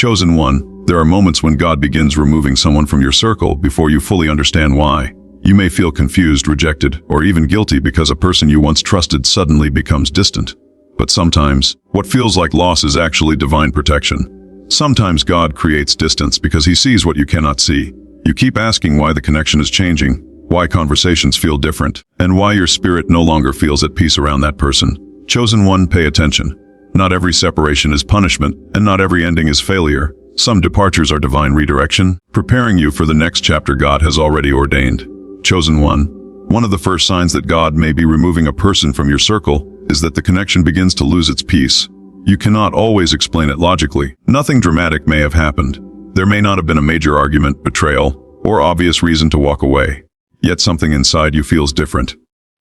Chosen one, there are moments when God begins removing someone from your circle before you fully understand why. You may feel confused, rejected, or even guilty because a person you once trusted suddenly becomes distant. But sometimes, what feels like loss is actually divine protection. Sometimes God creates distance because he sees what you cannot see. You keep asking why the connection is changing, why conversations feel different, and why your spirit no longer feels at peace around that person. Chosen one, pay attention. Not every separation is punishment, and not every ending is failure. Some departures are divine redirection, preparing you for the next chapter God has already ordained. Chosen one of the first signs that God may be removing a person from your circle is that the connection begins to lose its peace. You cannot always explain it logically. Nothing dramatic may have happened. There may not have been a major argument, betrayal, or obvious reason to walk away. Yet something inside you feels different.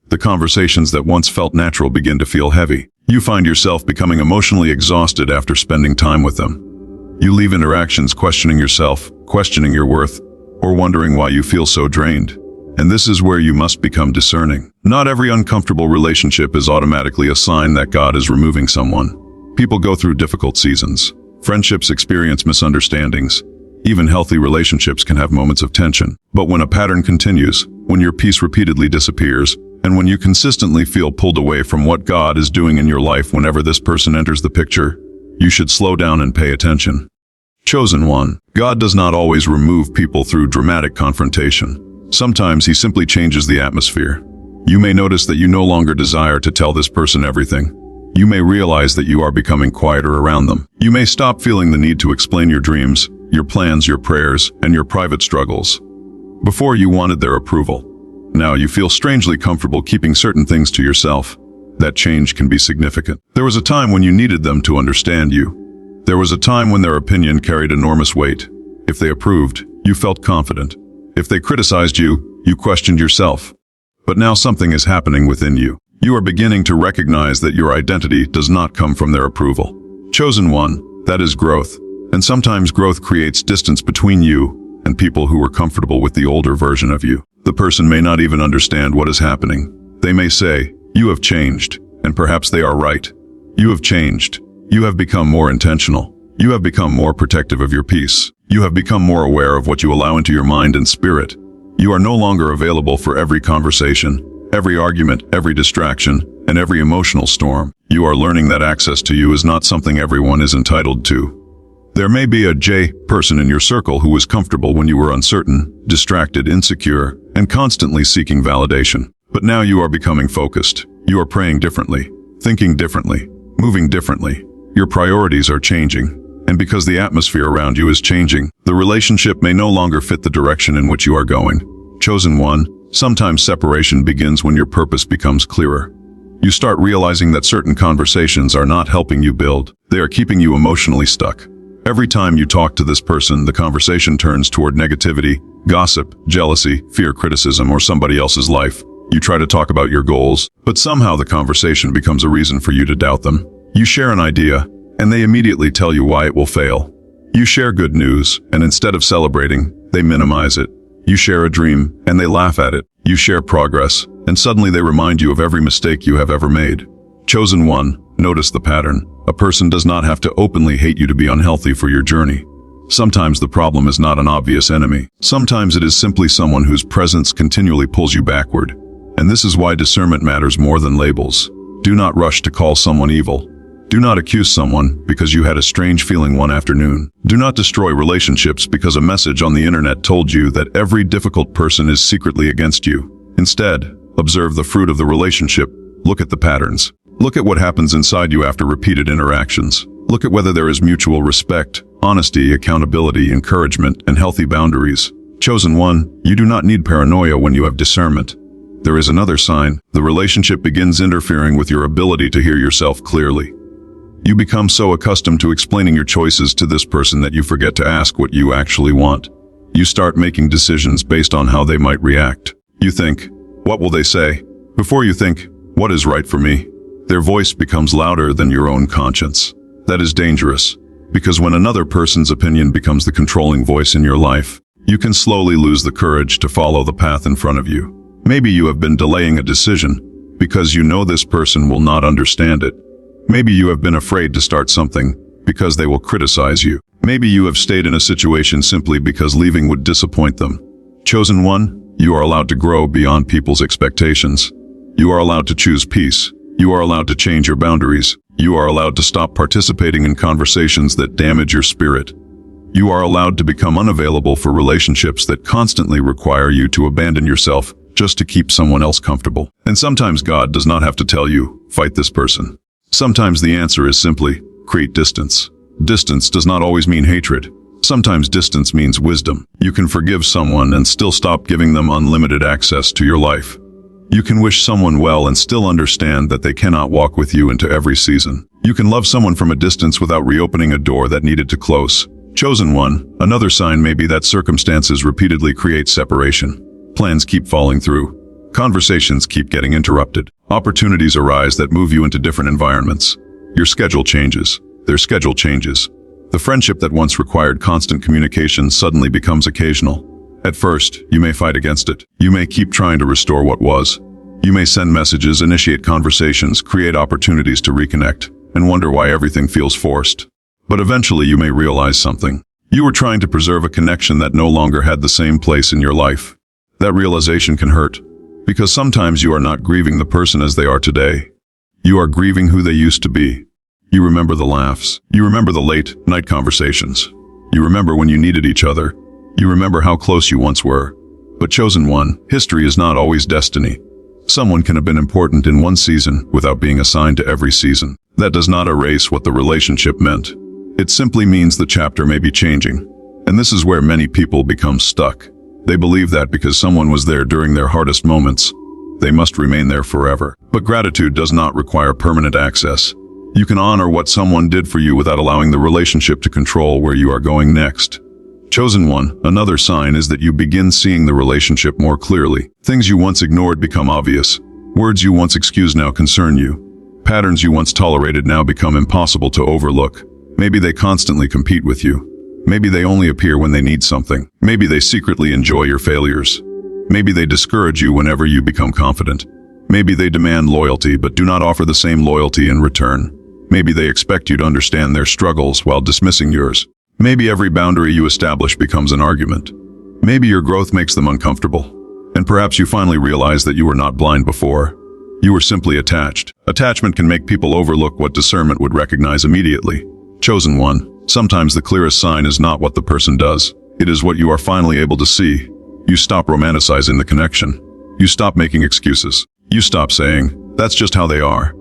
The conversations that once felt natural begin to feel heavy. You find yourself becoming emotionally exhausted after spending time with them. You leave interactions questioning yourself, questioning your worth, or wondering why you feel so drained. And this is where you must become discerning. Not every uncomfortable relationship is automatically a sign that God is removing someone. People go through difficult seasons. Friendships experience misunderstandings. Even healthy relationships can have moments of tension. But when a pattern continues, when your peace repeatedly disappears, and when you consistently feel pulled away from what God is doing in your life whenever this person enters the picture, you should slow down and pay attention. Chosen one, God does not always remove people through dramatic confrontation. Sometimes he simply changes the atmosphere. You may notice that you no longer desire to tell this person everything. You may realize that you are becoming quieter around them. You may stop feeling the need to explain your dreams, your plans, your prayers, and your private struggles. Before you wanted their approval. Now you feel strangely comfortable keeping certain things to yourself. That change can be significant. There was a time when you needed them to understand you. There was a time when their opinion carried enormous weight. If they approved, you felt confident. If they criticized you, you questioned yourself. But now something is happening within you. You are beginning to recognize that your identity does not come from their approval. Chosen one, that is growth. And sometimes growth creates distance between you and people who were comfortable with the older version of you. The person may not even understand what is happening. They may say, "You have changed," and perhaps they are right. You have changed. You have become more intentional. You have become more protective of your peace. You have become more aware of what you allow into your mind and spirit. You are no longer available for every conversation, every argument, every distraction, and every emotional storm. You are learning that access to you is not something everyone is entitled to. There may be a person in your circle who was comfortable when you were uncertain, distracted, insecure, and constantly seeking validation. But now you are becoming focused. You are praying differently, thinking differently, moving differently. Your priorities are changing. And because the atmosphere around you is changing, the relationship may no longer fit the direction in which you are going. Chosen one, sometimes separation begins when your purpose becomes clearer. You start realizing that certain conversations are not helping you build. They are keeping you emotionally stuck. Every time you talk to this person, the conversation turns toward negativity, gossip, jealousy, fear, criticism, or somebody else's life. You try to talk about your goals, but somehow the conversation becomes a reason for you to doubt them. You share an idea, and they immediately tell you why it will fail. You share good news, and instead of celebrating, they minimize it. You share a dream, and they laugh at it. You share progress, and suddenly they remind you of every mistake you have ever made. Chosen one, notice the pattern. A person does not have to openly hate you to be unhealthy for your journey. Sometimes the problem is not an obvious enemy. Sometimes it is simply someone whose presence continually pulls you backward. And this is why discernment matters more than labels. Do not rush to call someone evil. Do not accuse someone because you had a strange feeling one afternoon. Do not destroy relationships because a message on the internet told you that every difficult person is secretly against you. Instead, observe the fruit of the relationship. Look at the patterns. Look at what happens inside you after repeated interactions. Look at whether there is mutual respect, honesty, accountability, encouragement, and healthy boundaries. Chosen one, you do not need paranoia when you have discernment. There is another sign. The relationship begins interfering with your ability to hear yourself clearly. You become so accustomed to explaining your choices to this person that you forget to ask what you actually want. You start making decisions based on how they might react. You think, what will they say? Before you think, what is right for me? Their voice becomes louder than your own conscience. That is dangerous, because when another person's opinion becomes the controlling voice in your life, you can slowly lose the courage to follow the path in front of you. Maybe you have been delaying a decision because you know this person will not understand it. Maybe you have been afraid to start something because they will criticize you. Maybe you have stayed in a situation simply because leaving would disappoint them. Chosen one, you are allowed to grow beyond people's expectations. You are allowed to choose peace. You are allowed to change your boundaries. You are allowed to stop participating in conversations that damage your spirit. You are allowed to become unavailable for relationships that constantly require you to abandon yourself just to keep someone else comfortable. And sometimes God does not have to tell you, fight this person. Sometimes the answer is simply, create distance. Distance does not always mean hatred. Sometimes distance means wisdom. You can forgive someone and still stop giving them unlimited access to your life. You can wish someone well and still understand that they cannot walk with you into every season. You can love someone from a distance without reopening a door that needed to close. Chosen one, another sign may be that circumstances repeatedly create separation. Plans keep falling through. Conversations keep getting interrupted. Opportunities arise that move you into different environments. Your schedule changes. Their schedule changes. The friendship that once required constant communication suddenly becomes occasional. At first, you may fight against it. You may keep trying to restore what was. You may send messages, initiate conversations, create opportunities to reconnect, and wonder why everything feels forced. But eventually you may realize something. You were trying to preserve a connection that no longer had the same place in your life. That realization can hurt, because sometimes you are not grieving the person as they are today. You are grieving who they used to be. You remember the laughs. You remember the late night conversations. You remember when you needed each other. You remember how close you once were. But chosen one, history is not always destiny. Someone can have been important in one season without being assigned to every season. That does not erase what the relationship meant. It simply means the chapter may be changing. And this is where many people become stuck. They believe that because someone was there during their hardest moments, they must remain there forever. But gratitude does not require permanent access. You can honor what someone did for you without allowing the relationship to control where you are going next. Chosen one, another sign is that you begin seeing the relationship more clearly. Things you once ignored become obvious. Words you once excused now concern you. Patterns you once tolerated now become impossible to overlook. Maybe they constantly compete with you. Maybe they only appear when they need something. Maybe they secretly enjoy your failures. Maybe they discourage you whenever you become confident. Maybe they demand loyalty but do not offer the same loyalty in return. Maybe they expect you to understand their struggles while dismissing yours. Maybe every boundary you establish becomes an argument. Maybe your growth makes them uncomfortable. And perhaps you finally realize that you were not blind before. You were simply attached. Attachment can make people overlook what discernment would recognize immediately. Chosen one, sometimes the clearest sign is not what the person does. It is what you are finally able to see. You stop romanticizing the connection. You stop making excuses. You stop saying, that's just how they are.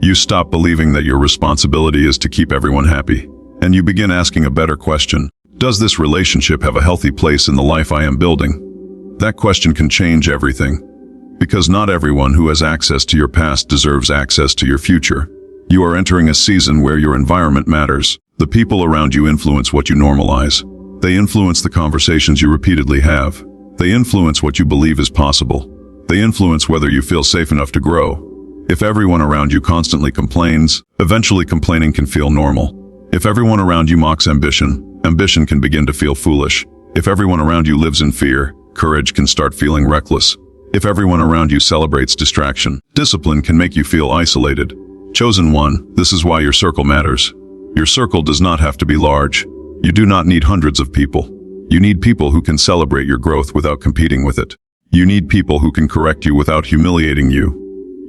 You stop believing that your responsibility is to keep everyone happy. And you begin asking a better question. Does this relationship have a healthy place in the life I am building? That question can change everything. Because not everyone who has access to your past deserves access to your future. You are entering a season where your environment matters. The people around you influence what you normalize. They influence the conversations you repeatedly have. They influence what you believe is possible. They influence whether you feel safe enough to grow. If everyone around you constantly complains, eventually complaining can feel normal. If everyone around you mocks ambition, ambition can begin to feel foolish. If everyone around you lives in fear, courage can start feeling reckless. If everyone around you celebrates distraction, discipline can make you feel isolated. Chosen one, this is why your circle matters. Your circle does not have to be large. You do not need hundreds of people. You need people who can celebrate your growth without competing with it. You need people who can correct you without humiliating you.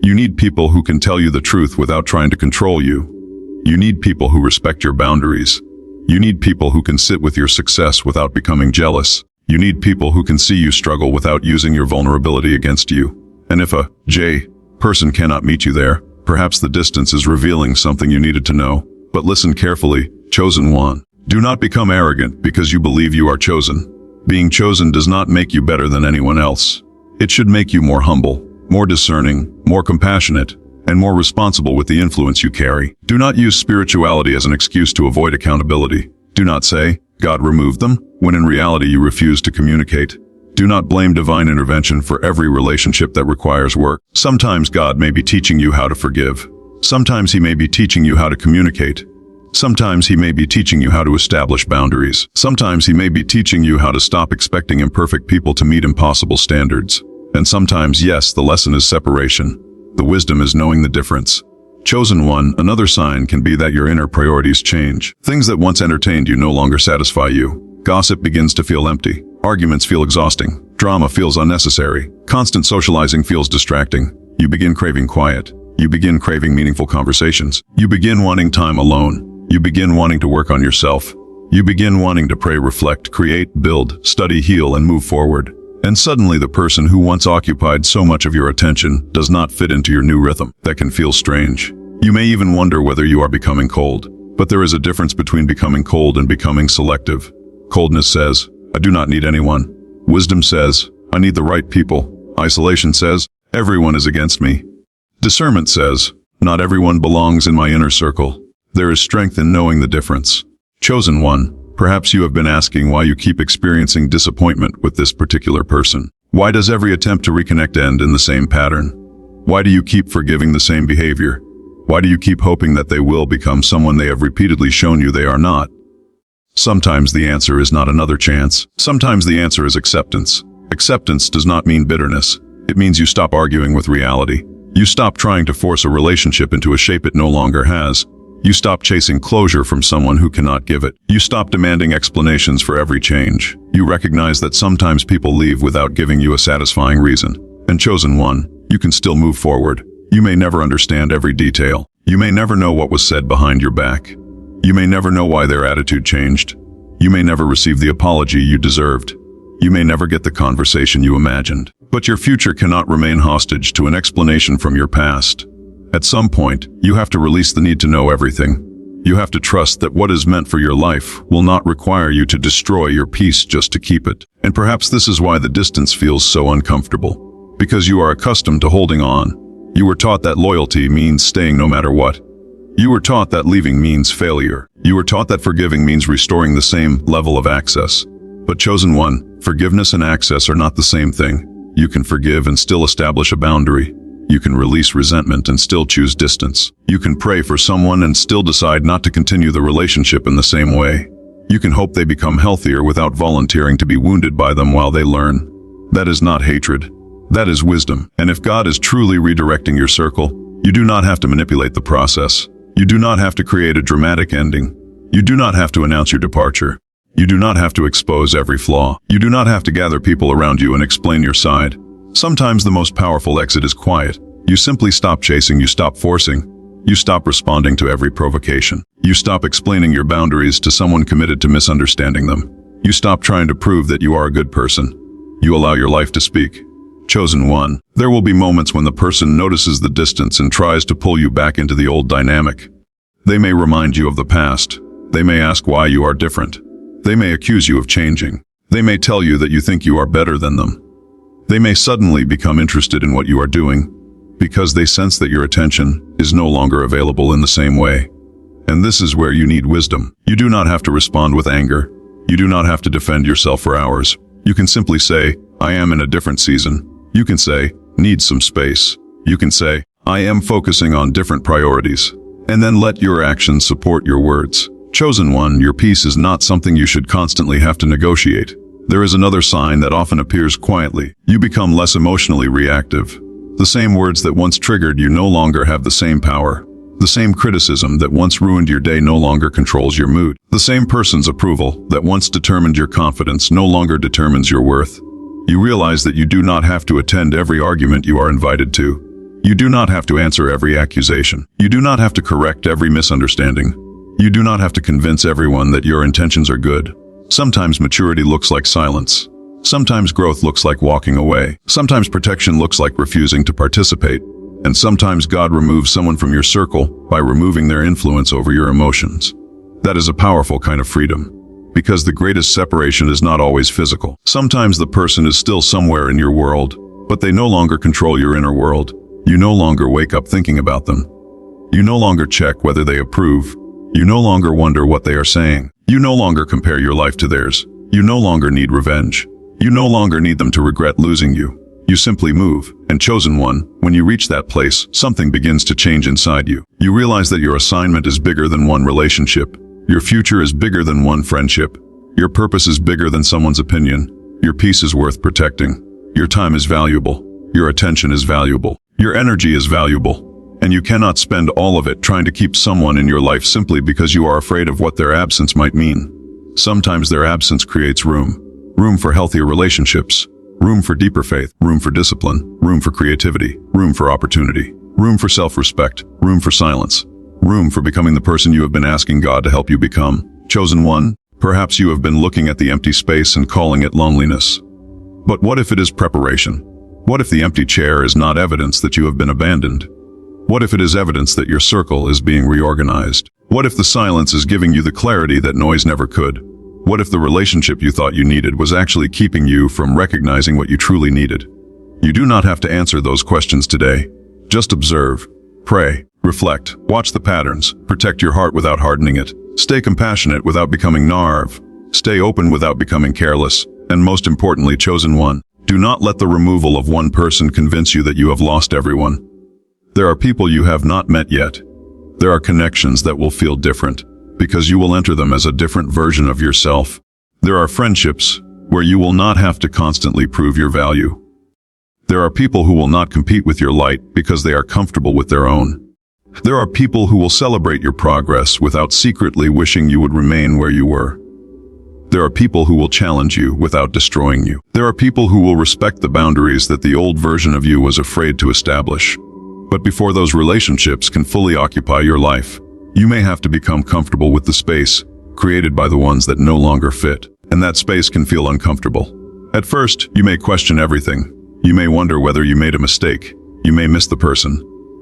You need people who can tell you the truth without trying to control you. You need people who respect your boundaries. You need people who can sit with your success without becoming jealous. You need people who can see you struggle without using your vulnerability against you. And if a person cannot meet you there, perhaps the distance is revealing something you needed to know. But listen carefully, chosen one. Do not become arrogant because you believe you are chosen. Being chosen does not make you better than anyone else. It should make you more humble, more discerning, more compassionate, and more responsible with the influence you carry. Do not use spirituality as an excuse to avoid accountability. Do not say, God removed them, when in reality you refuse to communicate. Do not blame divine intervention for every relationship that requires work. Sometimes God may be teaching you how to forgive. Sometimes He may be teaching you how to communicate. Sometimes He may be teaching you how to establish boundaries. Sometimes He may be teaching you how to stop expecting imperfect people to meet impossible standards. And sometimes, yes, the lesson is separation. The wisdom is knowing the difference. Chosen one, another sign can be that your inner priorities change. Things that once entertained you no longer satisfy you. Gossip begins to feel empty. Arguments feel exhausting. Drama feels unnecessary. Constant socializing feels distracting. You begin craving quiet. You begin craving meaningful conversations. You begin wanting time alone. You begin wanting to work on yourself. You begin wanting to pray, reflect, create, build, study, heal, and move forward. And suddenly the person who once occupied so much of your attention does not fit into your new rhythm. That can feel strange. You may even wonder whether you are becoming cold. But there is a difference between becoming cold and becoming selective. Coldness says, I do not need anyone. Wisdom says, I need the right people. Isolation says, everyone is against me. Discernment says, not everyone belongs in my inner circle. There is strength in knowing the difference. Chosen one, perhaps you have been asking why you keep experiencing disappointment with this particular person. Why does every attempt to reconnect end in the same pattern? Why do you keep forgiving the same behavior? Why do you keep hoping that they will become someone they have repeatedly shown you they are not? Sometimes the answer is not another chance. Sometimes the answer is acceptance. Acceptance does not mean bitterness. It means you stop arguing with reality. You stop trying to force a relationship into a shape it no longer has. You stop chasing closure from someone who cannot give it. You stop demanding explanations for every change. You recognize that sometimes people leave without giving you a satisfying reason. And chosen one, you can still move forward. You may never understand every detail. You may never know what was said behind your back. You may never know why their attitude changed. You may never receive the apology you deserved. You may never get the conversation you imagined. But your future cannot remain hostage to an explanation from your past. At some point, you have to release the need to know everything. You have to trust that what is meant for your life will not require you to destroy your peace just to keep it. And perhaps this is why the distance feels so uncomfortable. Because you are accustomed to holding on. You were taught that loyalty means staying no matter what. You were taught that leaving means failure. You were taught that forgiving means restoring the same level of access. But chosen one, forgiveness and access are not the same thing. You can forgive and still establish a boundary. You can release resentment and still choose distance. You can pray for someone and still decide not to continue the relationship in the same way. You can hope they become healthier without volunteering to be wounded by them while they learn. That is not hatred. That is wisdom. And if God is truly redirecting your circle, you do not have to manipulate the process. You do not have to create a dramatic ending. You do not have to announce your departure. You do not have to expose every flaw. You do not have to gather people around you and explain your side. Sometimes the most powerful exit is quiet. You simply stop chasing, you stop forcing. You stop responding to every provocation. You stop explaining your boundaries to someone committed to misunderstanding them. You stop trying to prove that you are a good person. You allow your life to speak. Chosen one, there will be moments when the person notices the distance and tries to pull you back into the old dynamic. They may remind you of the past. They may ask why you are different. They may accuse you of changing. They may tell you that you think you are better than them. They may suddenly become interested in what you are doing because they sense that your attention is no longer available in the same way. And this is where you need wisdom. You do not have to respond with anger. You do not have to defend yourself for hours. You can simply say, I am in a different season. You can say, need some space. You can say, I am focusing on different priorities. And then let your actions support your words. Chosen one, your peace is not something you should constantly have to negotiate. There is another sign that often appears quietly. You become less emotionally reactive. The same words that once triggered you no longer have the same power. The same criticism that once ruined your day no longer controls your mood. The same person's approval that once determined your confidence no longer determines your worth. You realize that you do not have to attend every argument you are invited to. You do not have to answer every accusation. You do not have to correct every misunderstanding. You do not have to convince everyone that your intentions are good. Sometimes maturity looks like silence. Sometimes growth looks like walking away. Sometimes protection looks like refusing to participate. And sometimes God removes someone from your circle by removing their influence over your emotions. That is a powerful kind of freedom, because the greatest separation is not always physical. Sometimes the person is still somewhere in your world, but they no longer control your inner world. You no longer wake up thinking about them. You no longer check whether they approve. You no longer wonder what they are saying. You no longer compare your life to theirs. You no longer need revenge. You no longer need them to regret losing you. You simply move, and chosen one, when you reach that place, something begins to change inside you. You realize that your assignment is bigger than one relationship. Your future is bigger than one friendship. Your purpose is bigger than someone's opinion. Your peace is worth protecting. Your time is valuable. Your attention is valuable. Your energy is valuable. And you cannot spend all of it trying to keep someone in your life simply because you are afraid of what their absence might mean. Sometimes their absence creates room. Room for healthier relationships. Room for deeper faith. Room for discipline. Room for creativity. Room for opportunity. Room for self-respect. Room for silence. Room for becoming the person you have been asking God to help you become. Chosen one, perhaps you have been looking at the empty space and calling it loneliness. But what if it is preparation? What if the empty chair is not evidence that you have been abandoned? What if it is evidence that your circle is being reorganized? What if the silence is giving you the clarity that noise never could? What if the relationship you thought you needed was actually keeping you from recognizing what you truly needed? You do not have to answer those questions today. Just observe, pray, reflect, watch the patterns, protect your heart without hardening it. Stay compassionate without becoming narve. Stay open without becoming careless. And most importantly, chosen one, do not let the removal of one person convince you that you have lost everyone. There are people you have not met yet. There are connections that will feel different, because you will enter them as a different version of yourself. There are friendships where you will not have to constantly prove your value. There are people who will not compete with your light because they are comfortable with their own. There are people who will celebrate your progress without secretly wishing you would remain where you were. There are people who will challenge you without destroying you. There are people who will respect the boundaries that the old version of you was afraid to establish. But before those relationships can fully occupy your life, you may have to become comfortable with the space created by the ones that no longer fit. And that space can feel uncomfortable. At first, you may question everything. You may wonder whether you made a mistake. You may miss the person.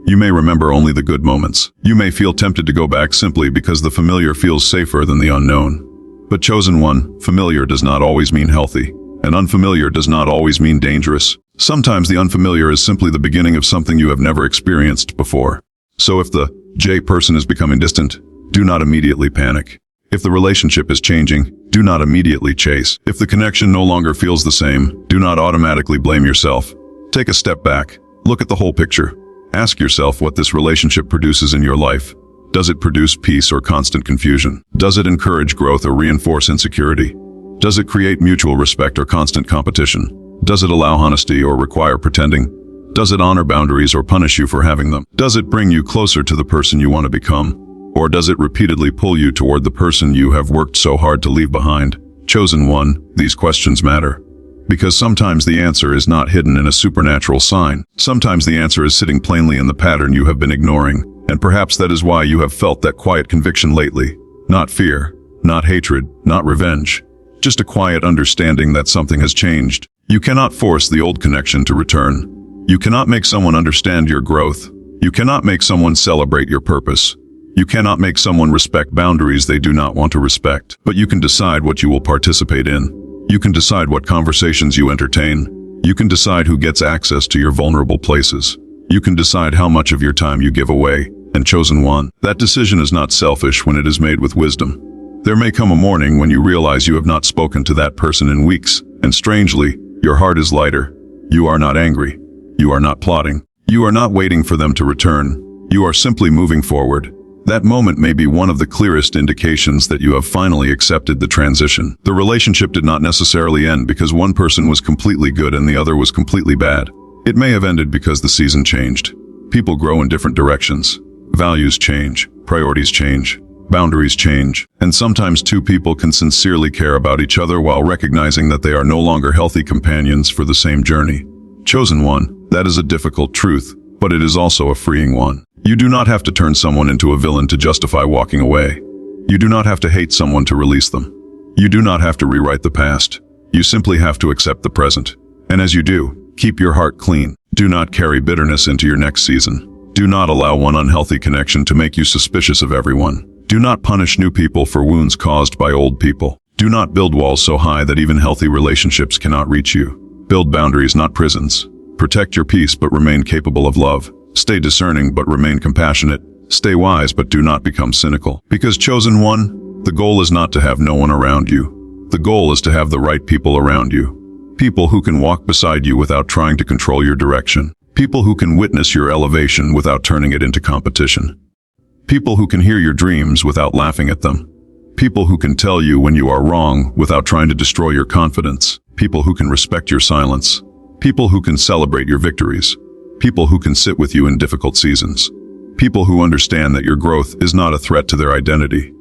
You may remember only the good moments. You may feel tempted to go back simply because the familiar feels safer than the unknown. But chosen one, familiar does not always mean healthy, and unfamiliar does not always mean dangerous. Sometimes the unfamiliar is simply the beginning of something you have never experienced before. So if the J person is becoming distant, do not immediately panic. If the relationship is changing, do not immediately chase. If the connection no longer feels the same, do not automatically blame yourself. Take a step back. Look at the whole picture. Ask yourself what this relationship produces in your life. Does it produce peace or constant confusion? Does it encourage growth or reinforce insecurity? Does it create mutual respect or constant competition? Does it allow honesty or require pretending? Does it honor boundaries or punish you for having them? Does it bring you closer to the person you want to become? Or does it repeatedly pull you toward the person you have worked so hard to leave behind? Chosen one, these questions matter. Because sometimes the answer is not hidden in a supernatural sign. Sometimes the answer is sitting plainly in the pattern you have been ignoring. And perhaps that is why you have felt that quiet conviction lately. Not fear, not hatred, not revenge. Just a quiet understanding that something has changed. You cannot force the old connection to return. You cannot make someone understand your growth. You cannot make someone celebrate your purpose. You cannot make someone respect boundaries they do not want to respect. But you can decide what you will participate in. You can decide what conversations you entertain. You can decide who gets access to your vulnerable places. You can decide how much of your time you give away. And chosen one, that decision is not selfish when it is made with wisdom. There may come a morning when you realize you have not spoken to that person in weeks, and strangely, your heart is lighter. You are not angry. You are not plotting. You are not waiting for them to return. You are simply moving forward. That moment may be one of the clearest indications that you have finally accepted the transition. The relationship did not necessarily end because one person was completely good and the other was completely bad. It may have ended because the season changed. People grow in different directions. Values change, priorities change, boundaries change, and sometimes two people can sincerely care about each other while recognizing that they are no longer healthy companions for the same journey. Chosen one, that is a difficult truth, but it is also a freeing one. You do not have to turn someone into a villain to justify walking away. You do not have to hate someone to release them. You do not have to rewrite the past. You simply have to accept the present. And as you do, keep your heart clean. Do not carry bitterness into your next season. Do not allow one unhealthy connection to make you suspicious of everyone. Do not punish new people for wounds caused by old people. Do not build walls so high that even healthy relationships cannot reach you. Build boundaries, not prisons. Protect your peace but remain capable of love. Stay discerning but remain compassionate. Stay wise but do not become cynical. Because chosen one, the goal is not to have no one around you. The goal is to have the right people around you. People who can walk beside you without trying to control your direction. People who can witness your elevation without turning it into competition. People who can hear your dreams without laughing at them. People who can tell you when you are wrong without trying to destroy your confidence. People who can respect your silence. People who can celebrate your victories. People who can sit with you in difficult seasons. People who understand that your growth is not a threat to their identity.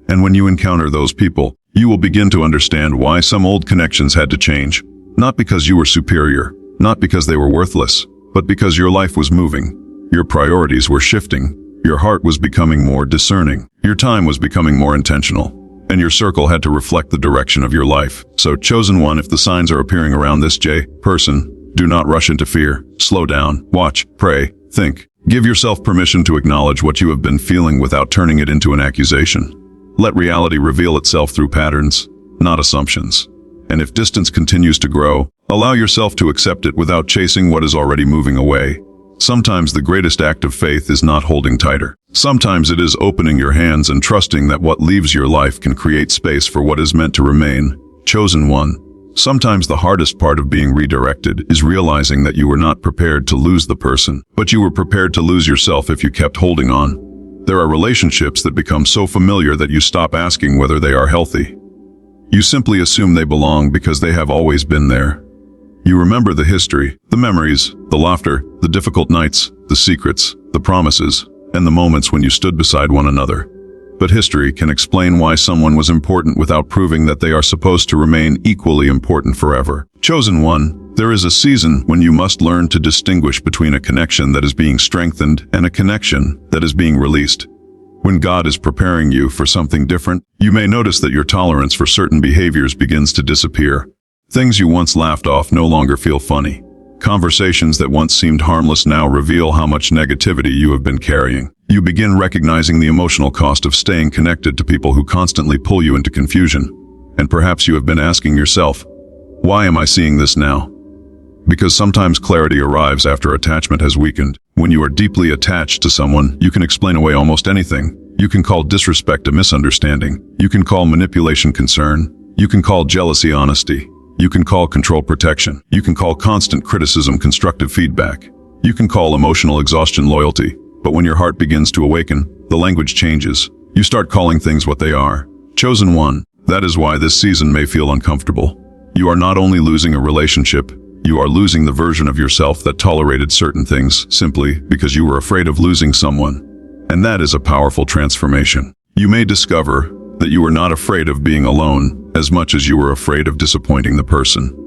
And when you encounter those people, you will begin to understand why some old connections had to change. Not because you were superior, not because they were worthless, but because your life was moving. Your priorities were shifting. Your heart was becoming more discerning. Your time was becoming more intentional. And your circle had to reflect the direction of your life. So, chosen one, if the signs are appearing around this person, do not rush into fear. Slow down, watch, pray, think. Give yourself permission to acknowledge what you have been feeling without turning it into an accusation. Let reality reveal itself through patterns, not assumptions. And if distance continues to grow, allow yourself to accept it without chasing what is already moving away. Sometimes the greatest act of faith is not holding tighter. Sometimes it is opening your hands and trusting that what leaves your life can create space for what is meant to remain. Chosen one. Sometimes the hardest part of being redirected is realizing that you were not prepared to lose the person, but you were prepared to lose yourself if you kept holding on. There are relationships that become so familiar that you stop asking whether they are healthy. You simply assume they belong because they have always been there. You remember the history, the memories, the laughter, the difficult nights, the secrets, the promises, and the moments when you stood beside one another. But history can explain why someone was important without proving that they are supposed to remain equally important forever. Chosen one, there is a season when you must learn to distinguish between a connection that is being strengthened and a connection that is being released. When God is preparing you for something different, you may notice that your tolerance for certain behaviors begins to disappear. Things you once laughed off no longer feel funny. Conversations that once seemed harmless now reveal how much negativity you have been carrying. You begin recognizing the emotional cost of staying connected to people who constantly pull you into confusion. And perhaps you have been asking yourself, why am I seeing this now? Because sometimes clarity arrives after attachment has weakened. When you are deeply attached to someone, you can explain away almost anything. You can call disrespect a misunderstanding. You can call manipulation concern. You can call jealousy honesty. You can call control protection. You can call constant criticism constructive feedback. You can call emotional exhaustion loyalty. But when your heart begins to awaken, the language changes. You start calling things what they are. Chosen one. That is why this season may feel uncomfortable. You are not only losing a relationship, you are losing the version of yourself that tolerated certain things simply because you were afraid of losing someone. And that is a powerful transformation. You may discover that you were not afraid of being alone as much as you were afraid of disappointing the person.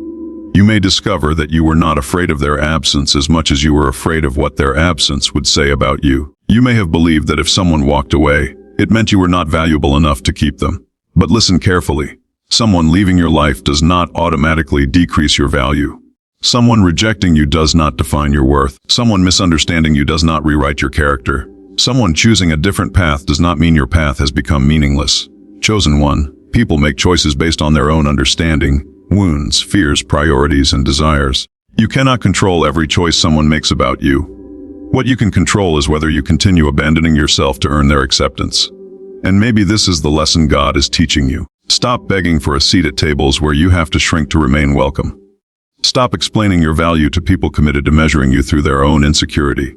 You may discover that you were not afraid of their absence as much as you were afraid of what their absence would say about you. You may have believed that if someone walked away, it meant you were not valuable enough to keep them. But listen carefully. Someone leaving your life does not automatically decrease your value. Someone rejecting you does not define your worth. Someone misunderstanding you does not rewrite your character. Someone choosing a different path does not mean your path has become meaningless. Chosen one. People make choices based on their own understanding, wounds, fears, priorities, and desires. You cannot control every choice someone makes about you. What you can control is whether you continue abandoning yourself to earn their acceptance. And maybe this is the lesson God is teaching you. Stop begging for a seat at tables where you have to shrink to remain welcome. Stop explaining your value to people committed to measuring you through their own insecurity.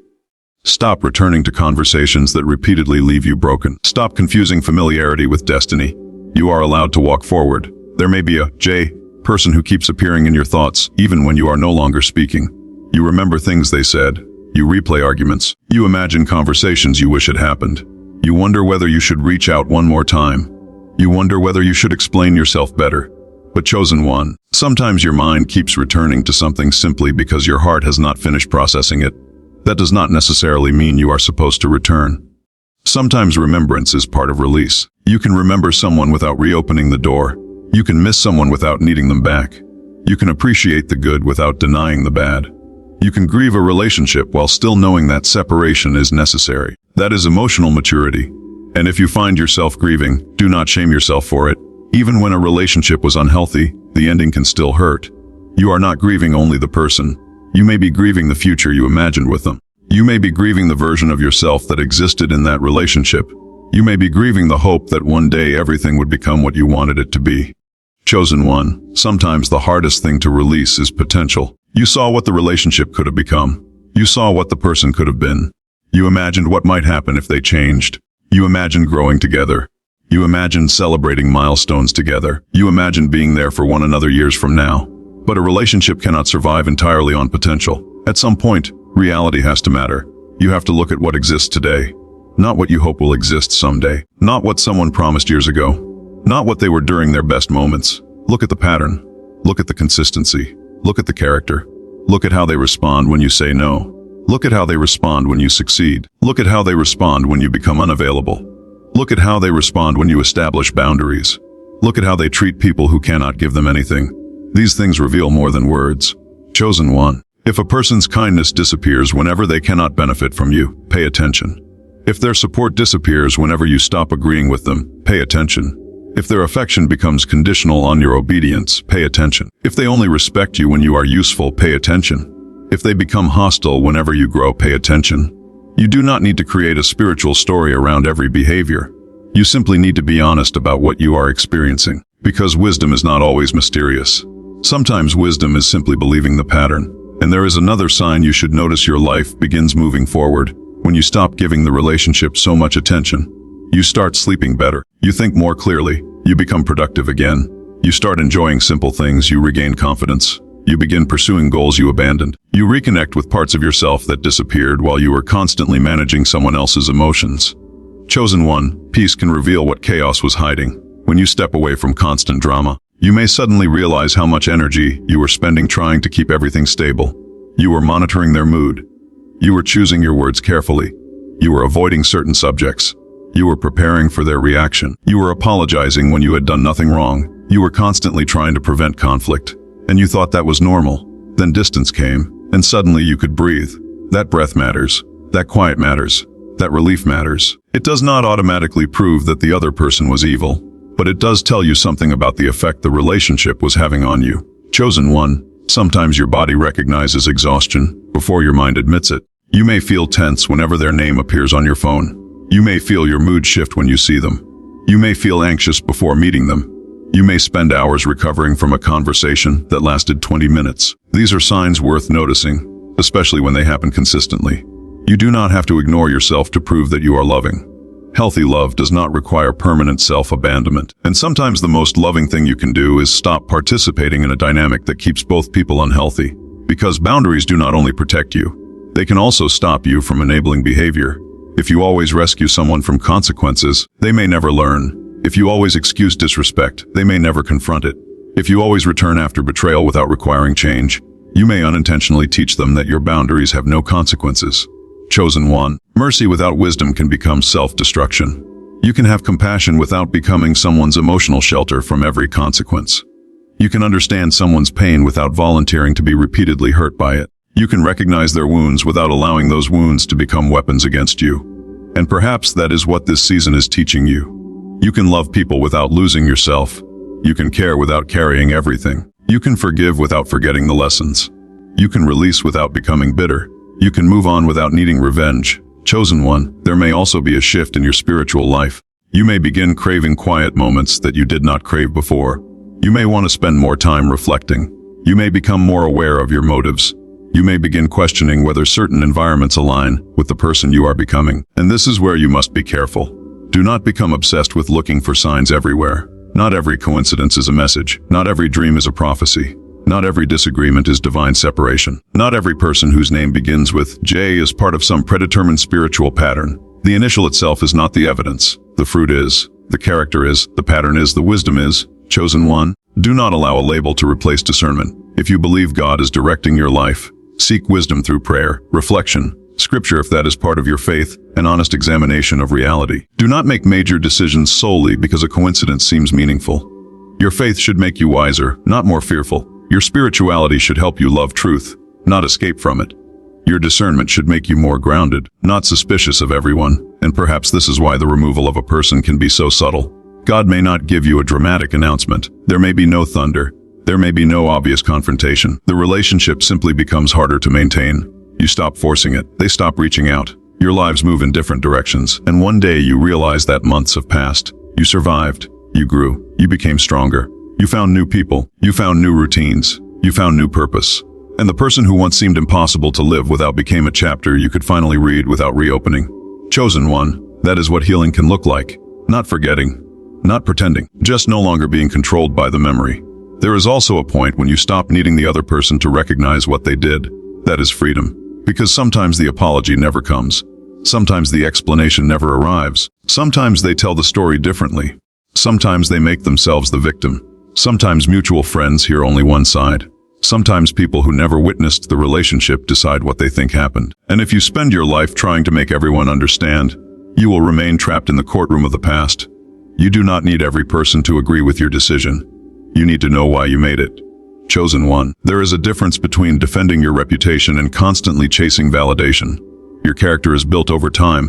Stop returning to conversations that repeatedly leave you broken. Stop confusing familiarity with destiny. You are allowed to walk forward. There may be a person who keeps appearing in your thoughts, even when you are no longer speaking. You remember things they said. You replay arguments. You imagine conversations you wish had happened. You wonder whether you should reach out one more time. You wonder whether you should explain yourself better. But chosen one, sometimes your mind keeps returning to something simply because your heart has not finished processing it. That does not necessarily mean you are supposed to return. Sometimes remembrance is part of release. You can remember someone without reopening the door. You can miss someone without needing them back. You can appreciate the good without denying the bad. You can grieve a relationship while still knowing that separation is necessary. That is emotional maturity. And if you find yourself grieving, do not shame yourself for it. Even when a relationship was unhealthy, the ending can still hurt. You are not grieving only the person. You may be grieving the future you imagined with them. You may be grieving the version of yourself that existed in that relationship. You may be grieving the hope that one day everything would become what you wanted it to be. Chosen one, sometimes the hardest thing to release is potential. You saw what the relationship could have become. You saw what the person could have been. You imagined what might happen if they changed. You imagined growing together. You imagined celebrating milestones together. You imagined being there for one another years from now. But a relationship cannot survive entirely on potential. At some point, reality has to matter. You have to look at what exists today, not what you hope will exist someday, not what someone promised years ago, not what they were during their best moments. Look at the pattern. Look at the consistency. Look at the character. Look at how they respond when you say no. Look at how they respond when you succeed. Look at how they respond when you become unavailable. Look at how they respond when you establish boundaries. Look at how they treat people who cannot give them anything. These things reveal more than words. Chosen one. If a person's kindness disappears whenever they cannot benefit from you, pay attention. If their support disappears whenever you stop agreeing with them, pay attention. If their affection becomes conditional on your obedience, pay attention. If they only respect you when you are useful, pay attention. If they become hostile whenever you grow, pay attention. You do not need to create a spiritual story around every behavior. You simply need to be honest about what you are experiencing, because wisdom is not always mysterious. Sometimes wisdom is simply believing the pattern. And there is another sign you should notice: your life begins moving forward. When you stop giving the relationship so much attention, you start sleeping better. You think more clearly. You become productive again. You start enjoying simple things. You regain confidence. You begin pursuing goals you abandoned. You reconnect with parts of yourself that disappeared while you were constantly managing someone else's emotions. Chosen one, peace can reveal what chaos was hiding. When you step away from constant drama, you may suddenly realize how much energy you were spending trying to keep everything stable. You were monitoring their mood. You were choosing your words carefully. You were avoiding certain subjects. You were preparing for their reaction. You were apologizing when you had done nothing wrong. You were constantly trying to prevent conflict. And you thought that was normal. Then distance came, and suddenly you could breathe. That breath matters. That quiet matters. That relief matters. It does not automatically prove that the other person was evil, but it does tell you something about the effect the relationship was having on you. Chosen one, sometimes your body recognizes exhaustion before your mind admits it. You may feel tense whenever their name appears on your phone. You may feel your mood shift when you see them. You may feel anxious before meeting them. You may spend hours recovering from a conversation that lasted 20 minutes. These are signs worth noticing, especially when they happen consistently. You do not have to ignore yourself to prove that you are loving. Healthy love does not require permanent self-abandonment. And sometimes the most loving thing you can do is stop participating in a dynamic that keeps both people unhealthy. Because boundaries do not only protect you, they can also stop you from enabling behavior. If you always rescue someone from consequences, they may never learn. If you always excuse disrespect, they may never confront it. If you always return after betrayal without requiring change, you may unintentionally teach them that your boundaries have no consequences. Chosen one, mercy without wisdom can become self-destruction. You can have compassion without becoming someone's emotional shelter from every consequence. You can understand someone's pain without volunteering to be repeatedly hurt by it. You can recognize their wounds without allowing those wounds to become weapons against you. And perhaps that is what this season is teaching you. You can love people without losing yourself. You can care without carrying everything. You can forgive without forgetting the lessons. You can release without becoming bitter. You can move on without needing revenge. Chosen one, there may also be a shift in your spiritual life. You may begin craving quiet moments that you did not crave before. You may want to spend more time reflecting. You may become more aware of your motives. You may begin questioning whether certain environments align with the person you are becoming. And this is where you must be careful. Do not become obsessed with looking for signs everywhere. Not every coincidence is a message. Not every dream is a prophecy. Not every disagreement is divine separation. Not every person whose name begins with J is part of some predetermined spiritual pattern. The initial itself is not the evidence. The fruit is. The character is. The pattern is. The wisdom is. Chosen one, do not allow a label to replace discernment. If you believe God is directing your life, seek wisdom through prayer, reflection, scripture if that is part of your faith, and honest examination of reality. Do not make major decisions solely because a coincidence seems meaningful. Your faith should make you wiser, not more fearful. Your spirituality should help you love truth, not escape from it. Your discernment should make you more grounded, not suspicious of everyone, and perhaps this is why the removal of a person can be so subtle. God may not give you a dramatic announcement. There may be no thunder. There may be no obvious confrontation. The relationship simply becomes harder to maintain. You stop forcing it. They stop reaching out. Your lives move in different directions, and one day you realize that months have passed. You survived. You grew. You became stronger. You found new people. You found new routines. You found new purpose. And the person who once seemed impossible to live without became a chapter you could finally read without reopening. Chosen one, that is what healing can look like. Not forgetting. Not pretending. Just no longer being controlled by the memory. There is also a point when you stop needing the other person to recognize what they did. That is freedom. Because sometimes the apology never comes. Sometimes the explanation never arrives. Sometimes they tell the story differently. Sometimes they make themselves the victim. Sometimes mutual friends hear only one side. Sometimes people who never witnessed the relationship decide what they think happened. And if you spend your life trying to make everyone understand, you will remain trapped in the courtroom of the past. You do not need every person to agree with your decision. You need to know why you made it. Chosen one. There is a difference between defending your reputation and constantly chasing validation. Your character is built over time.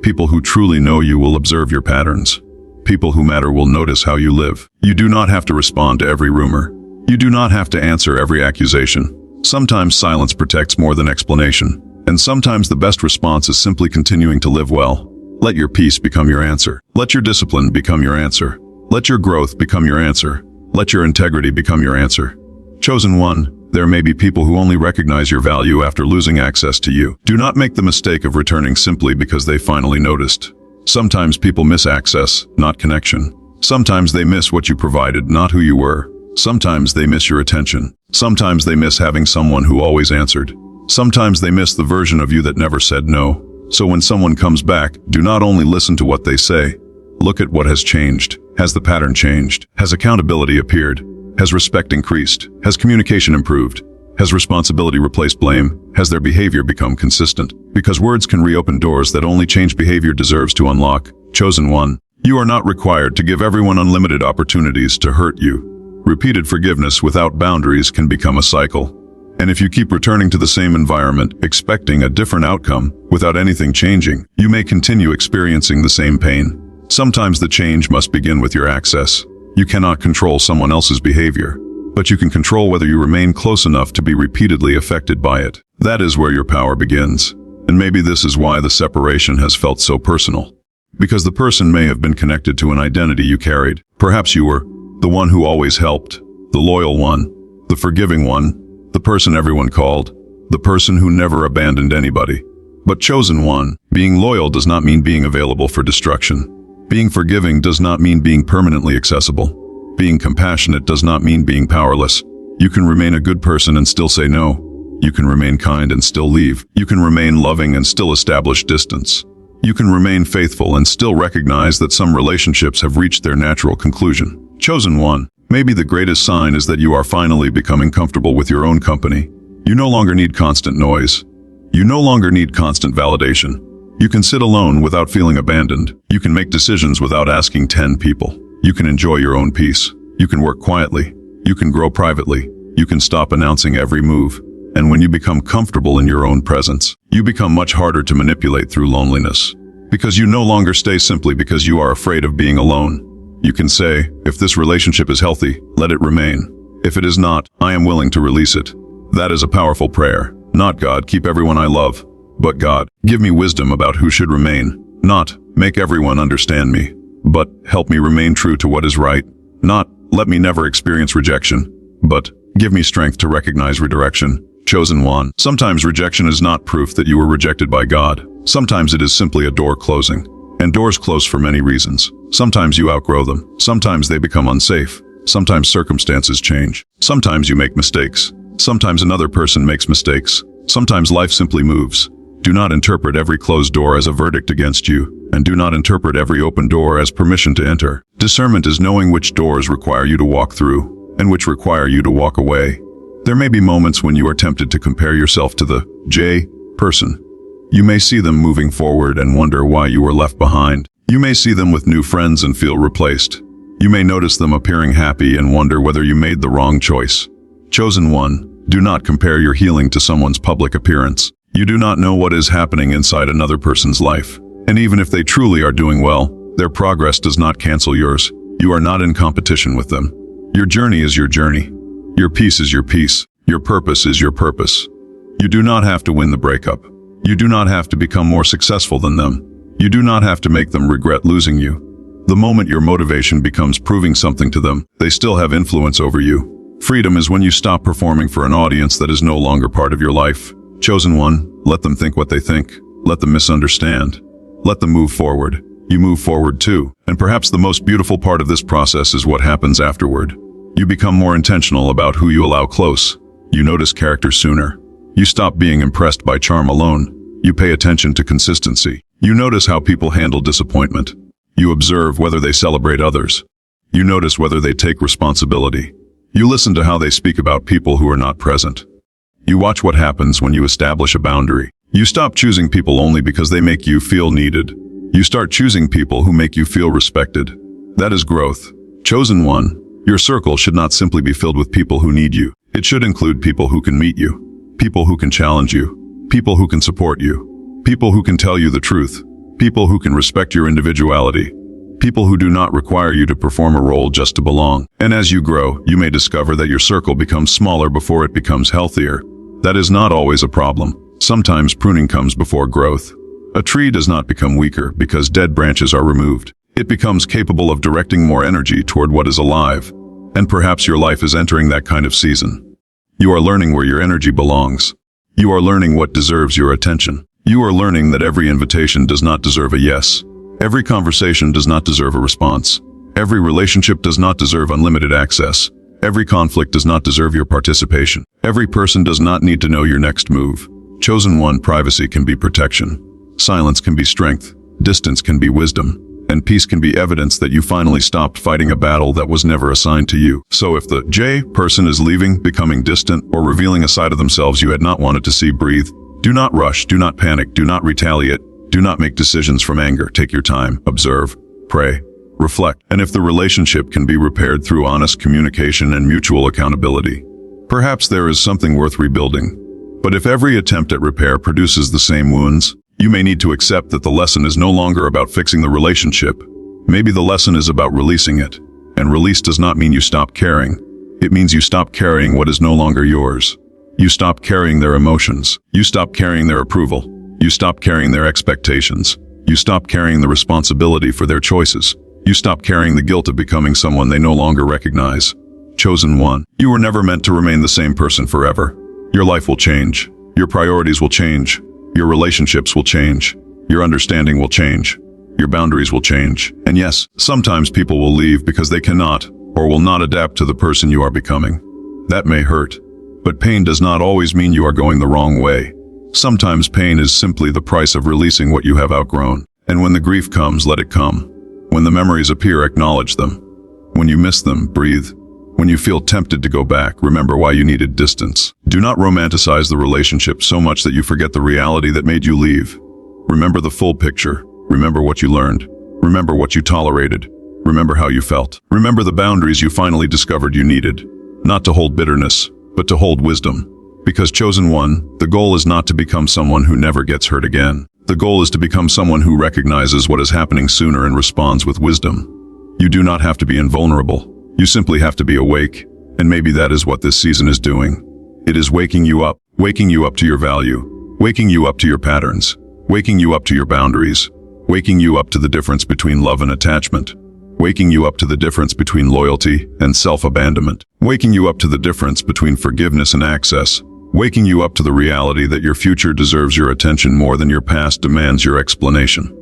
People who truly know you will observe your patterns. People who matter will notice how you live. You do not have to respond to every rumor. You do not have to answer every accusation. Sometimes silence protects more than explanation. And sometimes the best response is simply continuing to live well. Let your peace become your answer. Let your discipline become your answer. Let your growth become your answer. Let your integrity become your answer. Chosen one. There may be people who only recognize your value after losing access to you. Do not make the mistake of returning simply because they finally noticed. Sometimes people miss access, not connection. Sometimes they miss what you provided, not who you were. Sometimes they miss your attention. Sometimes they miss having someone who always answered. Sometimes they miss the version of you that never said no. So when someone comes back, do not only listen to what they say. Look at what has changed. Has the pattern changed? Has accountability appeared? Has respect increased? Has communication improved? Has responsibility replaced blame? Has their behavior become consistent? Because words can reopen doors that only changed behavior deserves to unlock. Chosen one. You are not required to give everyone unlimited opportunities to hurt you. Repeated forgiveness without boundaries can become a cycle. And if you keep returning to the same environment, expecting a different outcome, without anything changing, you may continue experiencing the same pain. Sometimes the change must begin with your access. You cannot control someone else's behavior, but you can control whether you remain close enough to be repeatedly affected by it. That is where your power begins. And maybe this is why the separation has felt so personal. Because the person may have been connected to an identity you carried. Perhaps you were the one who always helped, the loyal one, the forgiving one, the person everyone called, the person who never abandoned anybody. But chosen one, being loyal does not mean being available for destruction. Being forgiving does not mean being permanently accessible. Being compassionate does not mean being powerless. You can remain a good person and still say no. You can remain kind and still leave. You can remain loving and still establish distance. You can remain faithful and still recognize that some relationships have reached their natural conclusion. Chosen one. Maybe the greatest sign is that you are finally becoming comfortable with your own company. You no longer need constant noise. You no longer need constant validation. You can sit alone without feeling abandoned. You can make decisions without asking 10 people. You can enjoy your own peace. You can work quietly. You can grow privately. You can stop announcing every move. And when you become comfortable in your own presence, you become much harder to manipulate through loneliness. Because you no longer stay simply because you are afraid of being alone. You can say, if this relationship is healthy, let it remain. If it is not, I am willing to release it. That is a powerful prayer. Not God, keep everyone I love. But God, give me wisdom about who should remain. Not, make everyone understand me. But, help me remain true to what is right. Not, let me never experience rejection. But, give me strength to recognize redirection. Chosen one. Sometimes rejection is not proof that you were rejected by God. Sometimes it is simply a door closing. And doors close for many reasons. Sometimes you outgrow them. Sometimes they become unsafe. Sometimes circumstances change. Sometimes you make mistakes. Sometimes another person makes mistakes. Sometimes life simply moves. Do not interpret every closed door as a verdict against you, and do not interpret every open door as permission to enter. Discernment is knowing which doors require you to walk through, and which require you to walk away. There may be moments when you are tempted to compare yourself to the J person. You may see them moving forward and wonder why you were left behind. You may see them with new friends and feel replaced. You may notice them appearing happy and wonder whether you made the wrong choice. Chosen one, do not compare your healing to someone's public appearance. You do not know what is happening inside another person's life. And even if they truly are doing well, their progress does not cancel yours. You are not in competition with them. Your journey is your journey. Your peace is your peace. Your purpose is your purpose. You do not have to win the breakup. You do not have to become more successful than them. You do not have to make them regret losing you. The moment your motivation becomes proving something to them, they still have influence over you. Freedom is when you stop performing for an audience that is no longer part of your life. Chosen one, let them think what they think. Let them misunderstand. Let them move forward. You move forward too. And perhaps the most beautiful part of this process is what happens afterward. You become more intentional about who you allow close. You notice character sooner. You stop being impressed by charm alone. You pay attention to consistency. You notice how people handle disappointment. You observe whether they celebrate others. You notice whether they take responsibility. You listen to how they speak about people who are not present. You watch what happens when you establish a boundary. You stop choosing people only because they make you feel needed. You start choosing people who make you feel respected. That is growth. Chosen one, your circle should not simply be filled with people who need you. It should include people who can meet you, people who can challenge you, people who can support you, people who can tell you the truth, people who can respect your individuality, people who do not require you to perform a role just to belong. And as you grow, you may discover that your circle becomes smaller before it becomes healthier. That is not always a problem. Sometimes pruning comes before growth. A tree does not become weaker because dead branches are removed. It becomes capable of directing more energy toward what is alive. And perhaps your life is entering that kind of season. You are learning where your energy belongs. You are learning what deserves your attention. You are learning that every invitation does not deserve a yes. Every conversation does not deserve a response. Every relationship does not deserve unlimited access. Every conflict does not deserve your participation. Every person does not need to know your next move. Chosen one, privacy can be protection. Silence can be strength. Distance can be wisdom. And peace can be evidence that you finally stopped fighting a battle that was never assigned to you. So if the J person is leaving, becoming distant, or revealing a side of themselves you had not wanted to see, breathe. Do not rush, do not panic, do not retaliate, do not make decisions from anger. Take your time, observe, pray, reflect. And if the relationship can be repaired through honest communication and mutual accountability, perhaps there is something worth rebuilding. But if every attempt at repair produces the same wounds, you may need to accept that the lesson is no longer about fixing the relationship. Maybe the lesson is about releasing it. And release does not mean you stop caring. It means you stop carrying what is no longer yours. You stop carrying their emotions. You stop carrying their approval. You stop carrying their expectations. You stop carrying the responsibility for their choices. You stop carrying the guilt of becoming someone they no longer recognize. Chosen one, you were never meant to remain the same person forever. Your life will change. Your priorities will change. Your relationships will change. Your understanding will change. Your boundaries will change. And yes, sometimes people will leave because they cannot or will not adapt to the person you are becoming. That may hurt, but pain does not always mean you are going the wrong way. Sometimes pain is simply the price of releasing what you have outgrown. And when the grief comes, let it come. When the memories appear, acknowledge them. When you miss them, breathe. When you feel tempted to go back, remember why you needed distance. Do not romanticize the relationship so much that you forget the reality that made you leave. Remember the full picture. Remember what you learned. Remember what you tolerated. Remember how you felt. Remember the boundaries you finally discovered you needed. Not to hold bitterness, but to hold wisdom. Because chosen one, the goal is not to become someone who never gets hurt again. The goal is to become someone who recognizes what is happening sooner and responds with wisdom. You do not have to be invulnerable. You simply have to be awake, and maybe that is what this season is doing. It is waking you up to your value, waking you up to your patterns, waking you up to your boundaries, waking you up to the difference between love and attachment, waking you up to the difference between loyalty and self-abandonment, waking you up to the difference between forgiveness and access, waking you up to the reality that your future deserves your attention more than your past demands your explanation.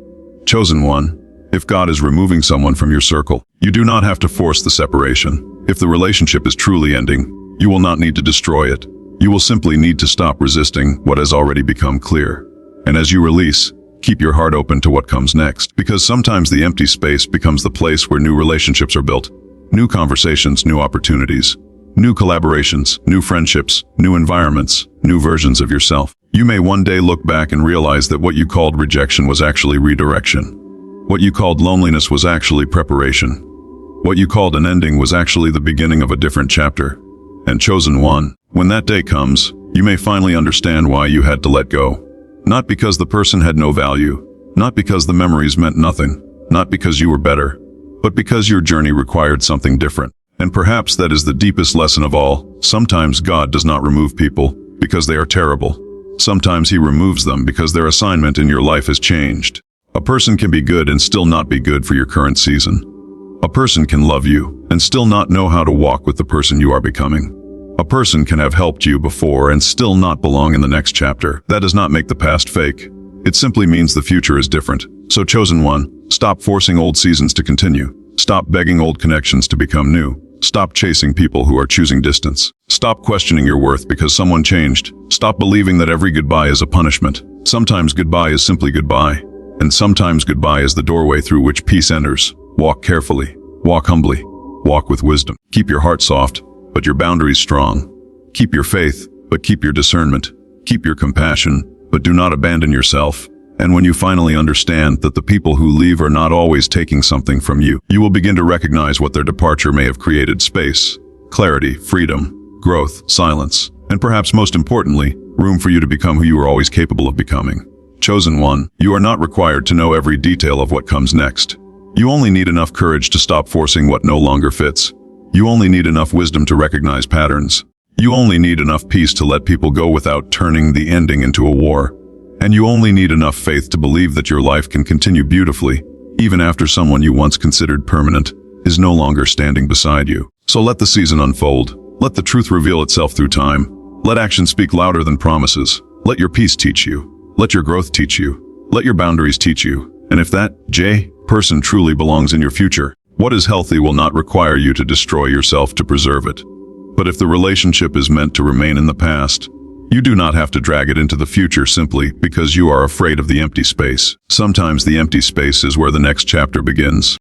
Chosen one, if God is removing someone from your circle, you do not have to force the separation. If the relationship is truly ending, you will not need to destroy it. You will simply need to stop resisting what has already become clear. And as you release, keep your heart open to what comes next, because sometimes the empty space becomes the place where new relationships are built. New conversations, new opportunities, new collaborations, new friendships, new environments, new versions of yourself. You may one day look back and realize that what you called rejection was actually redirection. What you called loneliness was actually preparation. What you called an ending was actually the beginning of a different chapter. And chosen one, when that day comes, you may finally understand why you had to let go. Not because the person had no value, not because the memories meant nothing, not because you were better, but because your journey required something different. And perhaps that is the deepest lesson of all. Sometimes God does not remove people because they are terrible. Sometimes He removes them because their assignment in your life has changed. A person can be good and still not be good for your current season. A person can love you and still not know how to walk with the person you are becoming. A person can have helped you before and still not belong in the next chapter. That does not make the past fake. It simply means the future is different. So chosen one, stop forcing old seasons to continue. Stop begging old connections to become new. Stop chasing people who are choosing distance. Stop questioning your worth because someone changed. Stop believing that every goodbye is a punishment. Sometimes goodbye is simply goodbye. And sometimes goodbye is the doorway through which peace enters. Walk carefully. Walk humbly. Walk with wisdom. Keep your heart soft, but your boundaries strong. Keep your faith, but keep your discernment. Keep your compassion, but do not abandon yourself. And when you finally understand that the people who leave are not always taking something from you, you will begin to recognize what their departure may have created: space, clarity, freedom, growth, silence, and perhaps most importantly, room for you to become who you were always capable of becoming. Chosen one, you are not required to know every detail of what comes next. You only need enough courage to stop forcing what no longer fits. You only need enough wisdom to recognize patterns. You only need enough peace to let people go without turning the ending into a war. And you only need enough faith to believe that your life can continue beautifully, even after someone you once considered permanent is no longer standing beside you. So let the season unfold. Let the truth reveal itself through time. Let action speak louder than promises. Let your peace teach you. Let your growth teach you. Let your boundaries teach you. And if that person truly belongs in your future, what is healthy will not require you to destroy yourself to preserve it. But if the relationship is meant to remain in the past, you do not have to drag it into the future simply because you are afraid of the empty space. Sometimes the empty space is where the next chapter begins.